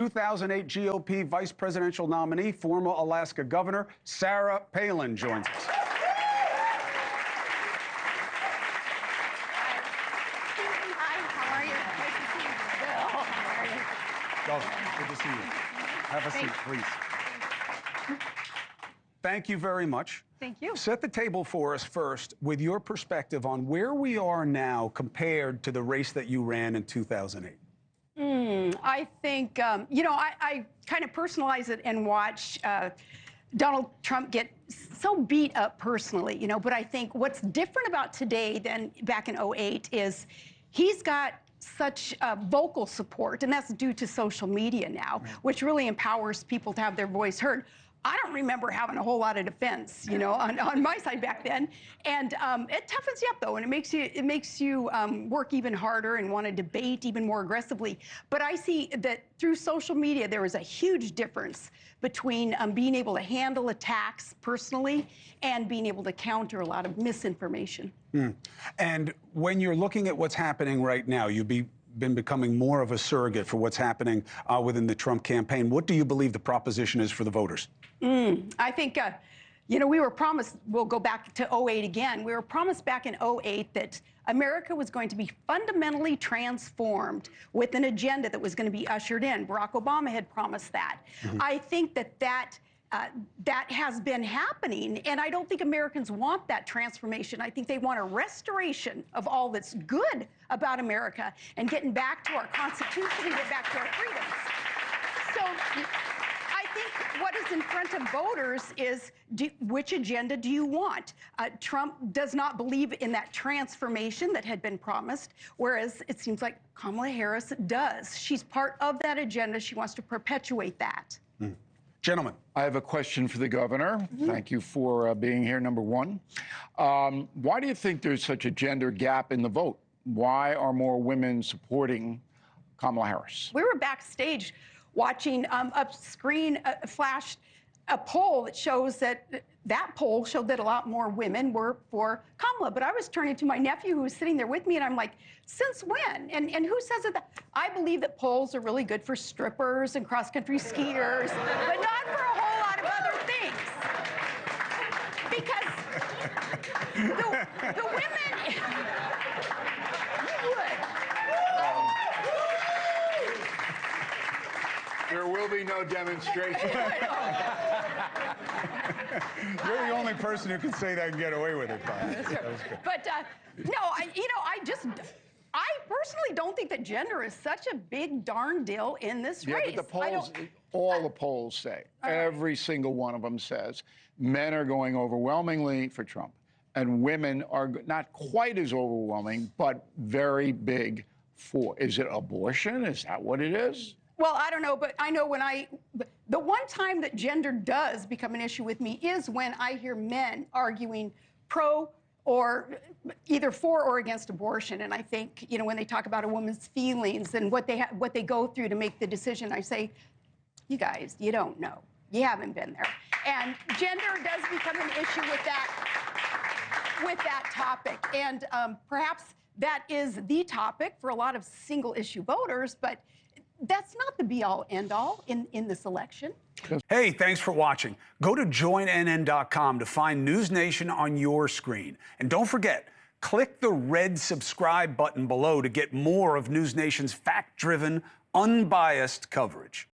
2008 GOP vice presidential nominee, former Alaska Governor Sarah Palin joins us. Hi, how are you? Nice to see you. Bill, how are you? Good to see you. Have a seat, please. Thank you very much. Thank you. Set the table for us first with your perspective on where we are now compared to the race that you ran in 2008. I think, I kind of personalize it and watch Donald Trump get so beat up personally, but I think what's different about today than back in 2008 is he's got such vocal support, and that's due to social media now, which really empowers people to have their voice heard. I don't remember having a whole lot of defense, on my side back then, and it toughens you up though, and it makes you work even harder and want to debate even more aggressively. But I see that through social media there is a huge difference between being able to handle attacks personally and being able to counter a lot of misinformation. And when you're looking at what's happening right now, you've been becoming more of a surrogate for what's happening within the Trump campaign. What do you believe the proposition is for the voters? I think, we were promised, we'll go back to 2008 again, we were promised back in 2008 that America was going to be fundamentally transformed with an agenda that was going to be ushered in. Barack Obama had promised that. I think that has been happening, and I don't think Americans want that transformation. I think they want a restoration of all that's good about America and getting back to our Constitution and get back to our freedoms. So I think what is in front of voters is which agenda do you want? Trump does not believe in that transformation that had been promised, whereas it seems like Kamala Harris does. She's part of that agenda. She wants to perpetuate that. Gentlemen. I have a question for the governor. Thank you for being here, number one. Why do you think there's such a gender gap in the vote? Why are more women supporting Kamala Harris? We were backstage watching a screen flashed a poll that shows that poll showed that a lot more women were for Kamala. But I was turning to my nephew who was sitting there with me, and I'm like, since when? And who says that? I believe that polls are really good for strippers and cross-country skiers, but not for a whole lot of other things. Because the women, you would. There will be no demonstration. You're the only person who can say that and get away with it, Bob. But I personally don't think that gender is such a big darn deal in this race. Yeah, but the polls, all the polls say, every single one of them says, men are going overwhelmingly for Trump, and women are not quite as overwhelming, but very big for. Is it abortion? Is that what it is? Well, I don't know, but I know the one time that gender does become an issue with me is when I hear men arguing pro or either for or against abortion. And I think, when they talk about a woman's feelings and what they go through to make the decision, I say, you guys, you don't know. You haven't been there. And gender does become an issue with that topic. And perhaps that is the topic for a lot of single issue voters, but that's not the be-all, end-all in this election. Hey, thanks for watching. Go to joinnn.com to find NewsNation on your screen. And don't forget, click the red subscribe button below to get more of NewsNation's fact-driven, unbiased coverage.